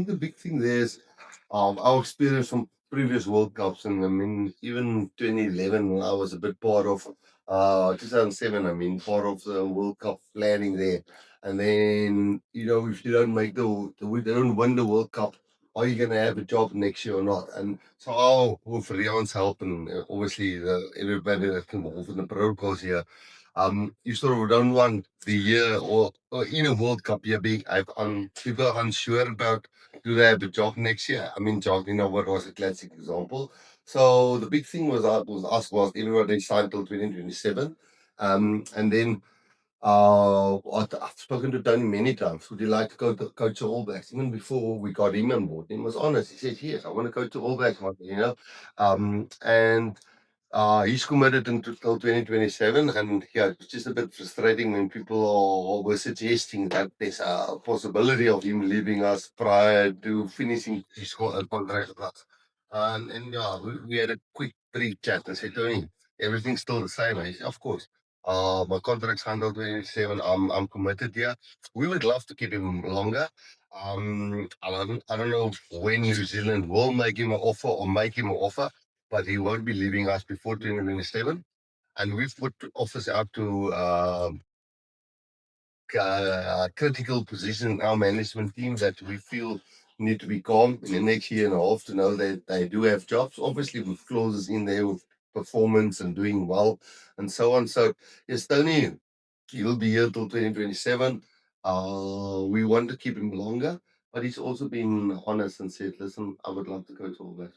think the big thing there is our experience from previous World Cups, and I mean, even 2011, when I was a bit part of 2007. I mean, part of the World Cup planning there, and then if you don't make we don't win the World Cup, are you going to have a job next year or not? And so, with Rion's help and obviously everybody that's involved in the protocols here, you sort of don't want the year or in a World Cup year being people are unsure about do they have a job next year. I mean, job, what was a classic example. So the big thing was everybody signed till 2027, and then I've spoken to Tony many times. Would you like to go to coach the All Blacks? Even before we got him on board, he was honest. He said, "Yes, I want to go to All Blacks one day," and he's committed until 2027, and yeah, it's just a bit frustrating when people were suggesting that there's a possibility of him leaving us prior to finishing his contract with us. And yeah, we had a quick brief chat and said, Tony, everything's still the same. I said, of course. My contract's until 27. I'm committed here. We would love to keep him longer. I don't know when New Zealand will make him an offer or make him an offer, but he won't be leaving us before 2027. And we've put offers out to critical positions in our management team that we feel need to be calm in the next year and a half to know that they do have jobs, obviously with clauses in there with performance and doing well and so on. So, yes, Tony, he'll be here till 2027. We want to keep him longer, but he's also been honest and said, listen, I would love to go to all that.